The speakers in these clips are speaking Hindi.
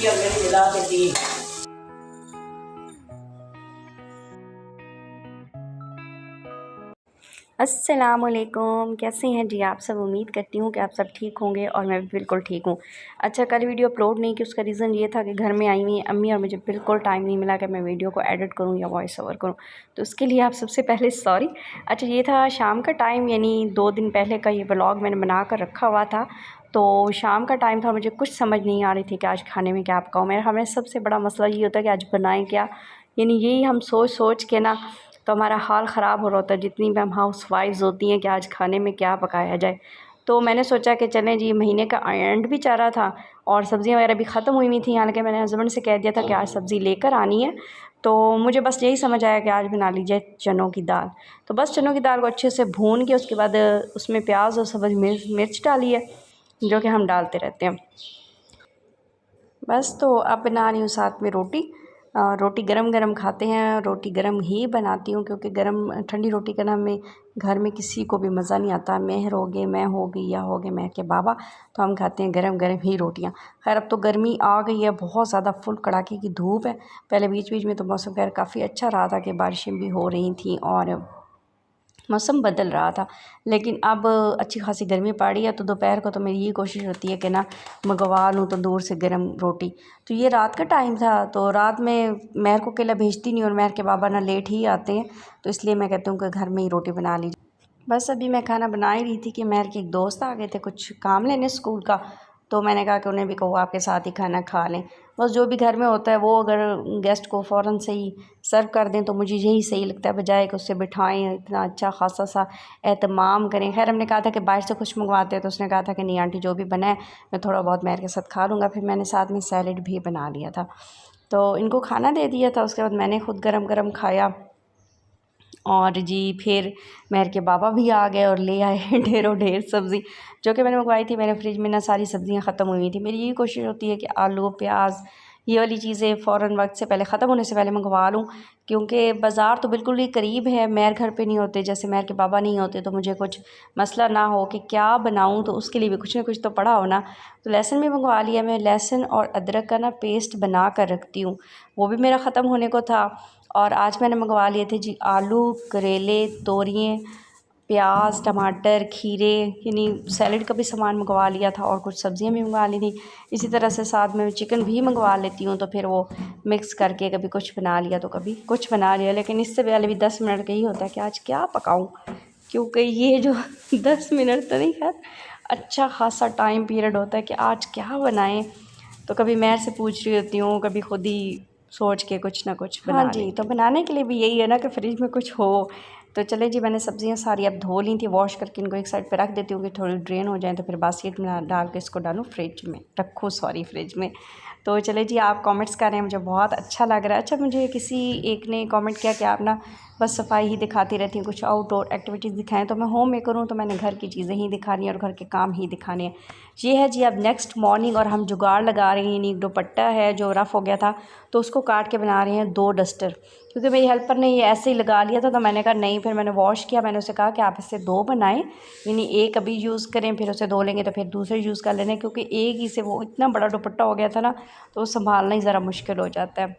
की अंगली जला देती। अस्सलामुअलैकुम, कैसे हैं जी आप सब। उम्मीद करती हूँ कि आप सब ठीक होंगे और मैं भी बिल्कुल ठीक हूँ। अच्छा, कल वीडियो अपलोड नहीं की, उसका रीज़न ये था कि घर में आई हुई अम्मी और मुझे बिल्कुल टाइम नहीं मिला कि मैं वीडियो को एडिट करूँ या वॉइस ओवर करूँ, तो उसके लिए आप सबसे पहले सॉरी। अच्छा, ये था शाम का टाइम, यानी 2 दिन पहले का ये व्लॉग मैंने बना कर रखा हुआ था। तो शाम का टाइम था, मुझे कुछ समझ नहीं आ रही थी कि आज खाने में क्या पकाऊँ। मेरा हमें सबसे बड़ा मसला ये होता है कि आज बनाएँ क्या, यानी यही हम सोच सोच के ना तो हमारा हाल ख़राब हो रहा होता है, जितनी भी हम हाउस वाइफ्स होती हैं कि आज खाने में क्या पकाया जाए। तो मैंने सोचा कि चलें जी, महीने का एंड भी चाह रहा था और सब्ज़ियाँ वगैरह भी ख़त्म हुई थी, हालांकि मैंने हस्बैंड से कह दिया था कि आज सब्ज़ी लेकर आनी है। तो मुझे बस यही समझ आया कि आज बना लीजिए चनों की दाल। तो बस चनों की दाल को अच्छे से भून के उसके बाद उसमें प्याज और सब्ज़ मिर्च डाली है, जो कि हम डालते रहते हैं। बस तो अब बना रही हूँ साथ में रोटी। रोटी गरम गरम खाते हैं, रोटी गरम ही बनाती हूँ, क्योंकि गरम ठंडी रोटी का ना हमें घर में किसी को भी मज़ा नहीं आता। मेहर हो गए, मैं हो गई या हो गए मेहर के बाबा, तो हम खाते हैं गरम गरम ही रोटियाँ। खैर अब तो गर्मी आ गई है, बहुत ज़्यादा फुल कड़ाके की धूप है। पहले बीच बीच में तो मौसम खैर काफ़ी अच्छा रहा था कि बारिशें भी हो रही थी और मौसम बदल रहा था, लेकिन अब अच्छी खासी गर्मी पड़ रही है। तो दोपहर को तो मेरी ये कोशिश होती है कि ना मंगवा लूँ तो दूर से गर्म रोटी। तो ये रात का टाइम था, तो रात में महर को अकेला भेजती नहीं और महर के बाबा ना लेट ही आते हैं, तो इसलिए मैं कहती हूँ कि घर में ही रोटी बना लीजिए। बस अभी मैं खाना बना ही रही थी कि महर के एक दोस्त आ गए थे कुछ काम लेने स्कूल का, तो मैंने कहा कि उन्हें भी कहो आपके साथ ही खाना खा लें। बस जो भी घर में होता है वो अगर गेस्ट को फ़ौरन से ही सर्व कर दें तो मुझे यही सही लगता है, बजाय कि उससे बिठाएं, इतना अच्छा खासा सा एहतमाम करें। खैर हमने कहा था कि बाहर से कुछ मंगवाते हैं, तो उसने कहा था कि नहीं आंटी जो भी बनाए मैं थोड़ा बहुत महर के साथ खा लूँगा। फिर मैंने साथ में सैलेड भी बना लिया था, तो इनको खाना दे दिया था। उसके बाद मैंने खुद गरम गरम खाया और जी फिर महर के बाबा भी आ गए और ले आए ढेरों ढेर सब्ज़ी जो कि मैंने मंगवाई थी। मेरे फ्रिज में ना सारी सब्ज़ियाँ ख़त्म हुई थी। मेरी यही कोशिश होती है कि आलू प्याज ये वाली चीज़ें फ़ौरन वक्त से पहले ख़त्म होने से पहले मंगवा लूँ, क्योंकि बाज़ार तो बिल्कुल ही करीब है। महर घर पे नहीं होते, जैसे महर के बाबा नहीं होते, तो मुझे कुछ मसला ना हो कि क्या बनाऊँ, तो उसके लिए भी कुछ ना कुछ तो पड़ा हो ना। तो लहसुन भी मंगवा लिया। मैं लहसुन और अदरक का ना पेस्ट बना कर रखती हूँ, वो भी मेरा ख़त्म होने को था। और आज मैंने मंगवा लिए थे जी आलू, करेले, तोरियाँ, प्याज, टमाटर, खीरे, यानी सैलेड का भी सामान मंगवा लिया था और कुछ सब्ज़ियाँ भी मंगवा ली थी। इसी तरह से साथ में चिकन भी मंगवा लेती हूँ, तो फिर वो मिक्स करके कभी कुछ बना लिया तो कभी कुछ बना लिया। लेकिन इससे पहले भी 10 मिनट का ही होता है कि आज क्या पकाऊँ, क्योंकि ये जो 10 मिनट तो नहीं, खैर अच्छा खासा टाइम पीरियड होता है कि आज क्या बनाएं। तो कभी महर से पूछ रही होती हूँ, कभी खुद ही सोच के कुछ ना कुछ बना जी। तो बनाने के लिए भी यही है ना कि फ्रिज में कुछ हो। तो चले जी, मैंने सब्ज़ियाँ सारी अब धो ली थी, वॉश करके इनको एक साइड पे रख देती हूँ कि थोड़ी ड्रेन हो जाए, तो फिर बास्केट में डाल के इसको डालूँ फ्रिज में रखूँ, सॉरी फ्रिज में। तो चले जी, आप कमेंट्स कर रहे हैं, मुझे बहुत अच्छा लग रहा है। अच्छा, मुझे किसी एक ने कमेंट किया कि आप ना बस सफाई ही दिखाती रहती हैं, कुछ आउटडोर एक्टिविटीज़ दिखाएं। तो मैं होम मेकर हूँ, तो मैंने घर की चीज़ें ही दिखानी है और घर के काम ही दिखाने हैं। ये है जी अब नेक्स्ट मॉर्निंग और हम जुगाड़ लगा रहे हैं, यानी एक दुपट्टा है जो रफ़ हो गया था, तो उसको काट के बना रहे हैं 2 डस्टर। क्योंकि मेरी हेल्पर ने ये ऐसे ही लगा लिया था, तो मैंने कहा नहीं, फिर मैंने वॉश किया। मैंने उसे कहा कि आप इससे 2 बनाएं, यानी एक अभी यूज़ करें, फिर उसे धो लेंगे तो फिर दूसरे यूज़ कर लेने, क्योंकि एक ही से वो इतना बड़ा दुपट्टा हो गया था ना, तो संभालना ही ज़रा मुश्किल हो जाता है।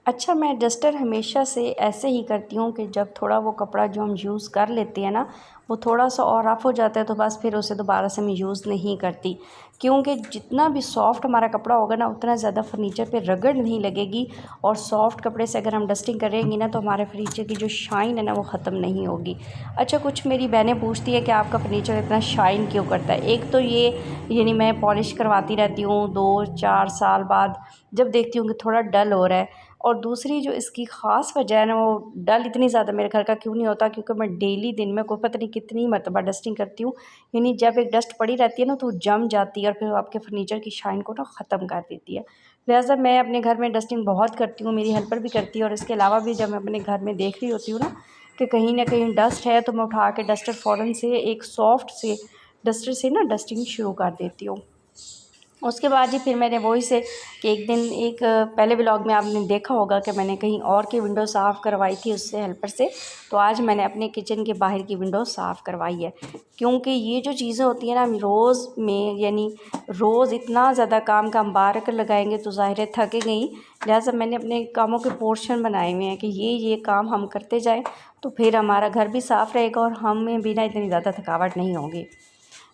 अच्छा, मैं डस्टर हमेशा से ऐसे ही करती हूँ कि जब थोड़ा वो कपड़ा जो हम यूज़ कर लेते हैं ना, वो थोड़ा सा और रफ़ हो जाता है, तो बस फिर उसे दोबारा से मैं यूज़ नहीं करती, क्योंकि जितना भी सॉफ़्ट हमारा कपड़ा होगा ना, उतना ज़्यादा फर्नीचर पे रगड़ नहीं लगेगी। और सॉफ़्ट कपड़े से अगर हम डस्टिंग करेंगे ना, तो हमारे फर्नीचर की जो शाइन है ना, वो ख़त्म नहीं होगी। अच्छा, कुछ मेरी बहनें पूछती है कि आपका फर्नीचर इतना शाइन क्यों करता है। एक तो ये, यानी मैं पॉलिश करवाती रहती हूँ 2-4 साल बाद, जब देखती हूँ कि थोड़ा डल हो रहा है। और दूसरी जो इसकी ख़ास वजह है ना, वो डल इतनी ज़्यादा मेरे घर का क्यों नहीं होता, क्योंकि मैं डेली दिन में कोई पता नहीं कितनी मरतबा डस्टिंग करती हूँ। यानी जब एक डस्ट पड़ी रहती है ना, तो वो जम जाती है और फिर आपके फर्नीचर की शाइन को ना ख़त्म कर देती है। लिहाजा मैं अपने घर में डस्टिंग बहुत करती हूँ, मेरी हेल्पर भी करती है। और इसके अलावा भी जब मैं अपने घर में देख रही होती हूँ ना कि कहीं ना कहीं डस्ट है, तो मैं उठा के डस्टर फ़ौरन से एक सॉफ्ट से डस्टर से ना डस्टिंग शुरू कर देती हूँ। उसके बाद जी फिर मैंने वही से कि एक दिन एक पहले व्लॉग में आपने देखा होगा कि मैंने कहीं और की विंडो साफ़ करवाई थी उससे हेल्पर से। तो आज मैंने अपने किचन के बाहर की विंडो साफ़ करवाई है, क्योंकि ये जो चीज़ें होती हैं ना, हम रोज़ में यानी रोज़ इतना ज़्यादा काम का हम बार कर लगाएंगे तो ज़ाहिर है थके गई। लिहाजा मैंने अपने कामों के पोर्शन बनाए हुए हैं कि ये काम हम करते जाएँ तो फिर हमारा घर भी साफ़ रहेगा और हमें बिना इतनी ज़्यादा थकावट नहीं होगी।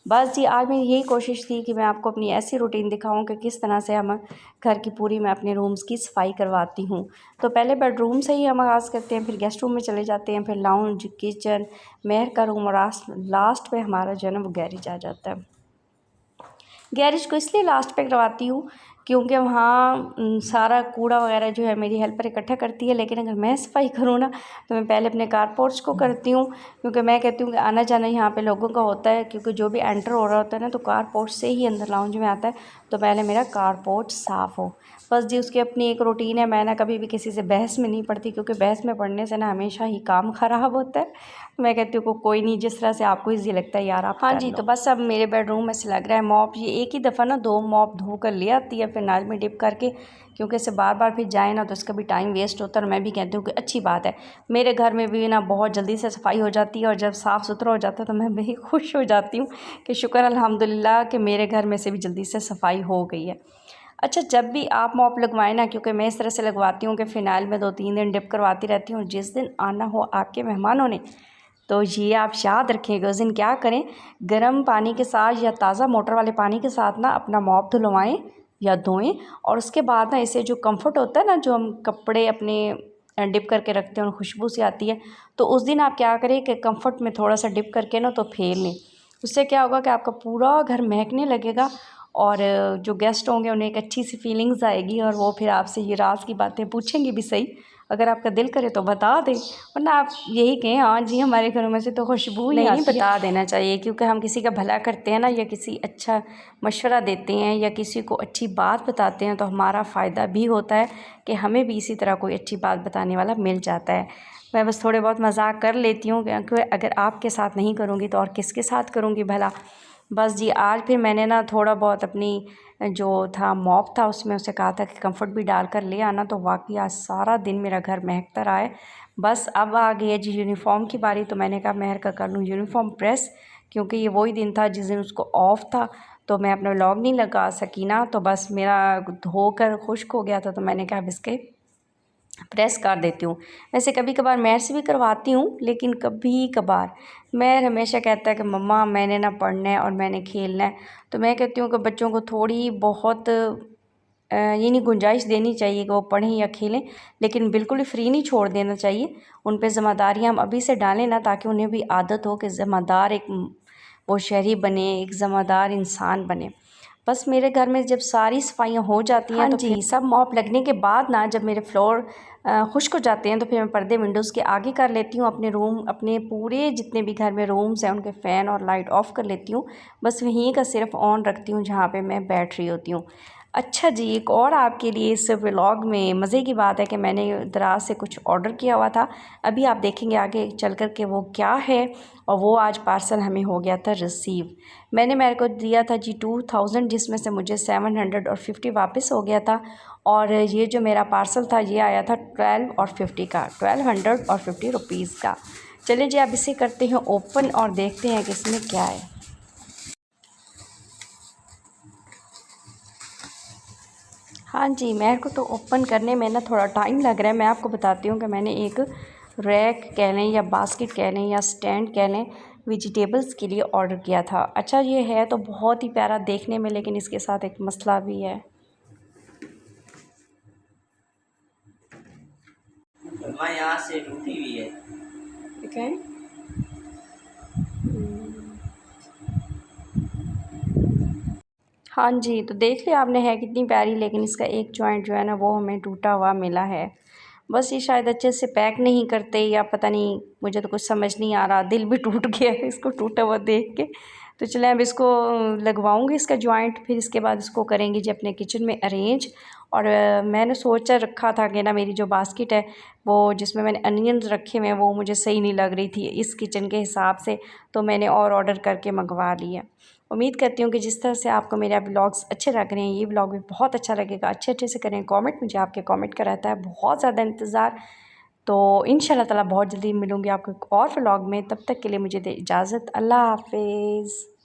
बस जी आज मेरी यही कोशिश थी कि मैं आपको अपनी ऐसी रूटीन दिखाऊं कि किस तरह से हम घर की पूरी मैं अपने रूम्स की सफाई करवाती हूं। तो पहले बेडरूम से ही हम आगाज़ करते हैं, फिर गेस्ट रूम में चले जाते हैं, फिर लाउंज, किचन, मेहर का रूम और लास्ट पे हमारा जो है ना वो गैरेज आ जाता है। गैरेज को इसलिए लास्ट पे करवाती हूँ क्योंकि वहाँ सारा कूड़ा वगैरह जो है मेरी हेल्पर इकट्ठा करती है, लेकिन अगर मैं सफाई करूँ ना तो मैं पहले अपने कार पोर्च को करती हूँ, क्योंकि मैं कहती हूँ कि आना जाना यहाँ पे लोगों का होता है, क्योंकि जो भी एंटर हो रहा होता है ना तो कार पोर्च से ही अंदर लाउंज में आता है। तो पहले मेरा कार पोर्च साफ़ हो। बस जी उसकी अपनी एक रूटीन है। मैं ना कभी भी किसी से बहस में नहीं पड़ती, क्योंकि बहस में पड़ने से ना हमेशा ही काम ख़राब होता है। मैं कहती हूँ को कोई नहीं, जिस तरह से आपको ईज़ी लगता है यार आप हाँ जी। तो बस अब मेरे बेडरूम में से लग रहा है मॉप, ये एक ही दफ़ा ना 2 मॉप धो कर ले आती है फिर नाल में डिप करके, क्योंकि इसे बार बार फिर जाए ना तो इसका भी टाइम वेस्ट होता है। और मैं भी कहती हूँ कि अच्छी बात है, मेरे घर में भी ना बहुत जल्दी से सफाई हो जाती है और जब साफ़ सुथरा हो जाता है तो मैं भी खुश हो जाती हूँ कि शुक्र अल्हम्दुलिल्लाह कि मेरे घर में से भी जल्दी से सफाई हो गई है। अच्छा, जब भी आप मॉप लगवाएं ना, क्योंकि मैं इस तरह से लगवाती हूँ कि फ़िनाइल में 2-3 दिन डिप करवाती रहती हूँ। जिस दिन आना हो आपके मेहमानों ने तो ये आप याद रखिएगा, उस दिन क्या करें, गर्म पानी के साथ या ताज़ा मोटर वाले पानी के साथ ना अपना मॉप धुलवाएं या धोएं। और उसके बाद ना इसे जो कंफर्ट होता है ना, जो हम कपड़े अपने डिप करके रखते हैं और खुशबू सी आती है, तो उस दिन आप क्या करें कि कंफर्ट में थोड़ा सा डिप करके ना तो फेर लें। उससे क्या होगा कि आपका पूरा घर महकने लगेगा और जो गेस्ट होंगे उन्हें एक अच्छी सी फीलिंग्स आएगी और वो फिर आपसे ये राज की बातें पूछेंगी भी सही। अगर आपका दिल करे तो बता दें, वरना आप यही कहें हाँ जी हमारे घरों में से तो खुशबू ही आती है। बता देना चाहिए, क्योंकि हम किसी का भला करते हैं ना, या किसी अच्छा मशवरा देते हैं या किसी को अच्छी बात बताते हैं तो हमारा फ़ायदा भी होता है कि हमें भी इसी तरह कोई अच्छी बात बताने वाला मिल जाता है। मैं बस थोड़े बहुत मजाक कर लेती हूँ, क्योंकि अगर आपके साथ नहीं करूँगी तो और किसके साथ करूँगी भला। बस जी आज फिर मैंने ना थोड़ा बहुत अपनी जो था मॉप था उसमें उसे कहा था कि कंफर्ट भी डाल कर ले आना, तो वाकई आज सारा दिन मेरा घर महकता रहा है। बस अब आ गई है जी यूनिफॉर्म की बारी, तो मैंने कहा मेहर का कर लूँ यूनिफॉर्म प्रेस, क्योंकि ये वही दिन था जिस दिन उसको ऑफ था तो मैं अपना व्लॉग नहीं लगा सकी ना। तो बस मेरा धोकर खुश्क हो गया था तो मैंने कहा अब इसके प्रेस कर देती हूँ। वैसे कभी कभार महर से भी करवाती हूँ, लेकिन कभी कभार महर हमेशा कहता है कि मम्मा मैंने ना पढ़ना है और मैंने खेलना है। तो मैं कहती हूँ कि बच्चों को थोड़ी बहुत ये नहीं गुंजाइश देनी चाहिए कि वो पढ़ें या खेलें, लेकिन बिल्कुल ही फ्री नहीं छोड़ देना चाहिए। उन पे ज़िम्मेदारियाँ हम अभी से डालें ना, ताकि उन्हें भी आदत हो कि ज़िम्मेदार एक वो शहरी बने, एक ज़िम्मेदार इंसान बने। बस मेरे घर में जब सारी सफाइयाँ हो जाती हैं तो फिर सब मॉप लगने के बाद ना जब मेरे फ्लोर खुश्क हो जाते हैं तो फिर मैं पर्दे विंडोज़ के आगे कर लेती हूँ। अपने रूम, अपने पूरे जितने भी घर में रूम्स हैं उनके फ़ैन और लाइट ऑफ़ कर लेती हूँ। बस वहीं का सिर्फ ऑन रखती हूँ जहाँ पे मैं बैठ रही होती हूँ। अच्छा जी, एक और आपके लिए इस व्लॉग में मज़े की बात है कि मैंने दराज से कुछ ऑर्डर किया हुआ था। अभी आप देखेंगे आगे चल कर के वो क्या है, और वो आज पार्सल हमें हो गया था रिसीव। मैंने मेरे को दिया था जी 2000, जिसमें से मुझे 750 वापस हो गया था। और ये जो मेरा पार्सल था ये आया था 1250 का, 1250 रुपीज़ का। चलिए जी अब इसे करते हैं ओपन और देखते हैं कि इसमें क्या है। हाँ जी, मेरे को तो ओपन करने में ना थोड़ा टाइम लग रहा है। मैं आपको बताती हूँ कि मैंने एक रैक कह लें या बास्केट कह लें या स्टैंड कह लें, वेजिटेबल्स के लिए ऑर्डर किया था। अच्छा ये है तो बहुत ही प्यारा देखने में, लेकिन इसके साथ एक मसला भी है। यहाँ से टूटी हुई है। ठीक है, हाँ जी, तो देख लिया आपने, है कितनी प्यारी, लेकिन इसका एक जॉइंट जो है ना वो हमें टूटा हुआ मिला है। बस ये शायद अच्छे से पैक नहीं करते या पता नहीं, मुझे तो कुछ समझ नहीं आ रहा। दिल भी टूट गया है इसको टूटा हुआ देख के। तो चलें अब इसको लगवाऊंगी इसका जॉइंट, फिर इसके बाद इसको करेंगे जी अपने किचन में अरेंज। और मैंने सोचा रखा था कि ना मेरी जो बास्केट है वो जिसमें मैंने अनियंस रखे हुए हैं वो मुझे सही नहीं लग रही थी इस किचन के हिसाब से, तो मैंने और ऑर्डर करके मंगवा लिया। उम्मीद करती हूँ कि जिस तरह से आपको मेरे व्लॉग्स अच्छे लग रहे हैं, ये व्लॉग भी बहुत अच्छा लगेगा। अच्छे अच्छे से करें कमेंट, मुझे आपके कमेंट का रहता है बहुत ज़्यादा इंतज़ार। तो इंशाल्लाह ताला बहुत जल्दी मिलूँगी आपको एक और व्लॉग में। तब तक के लिए मुझे दे इजाज़त। अल्लाह हाफ़िज़।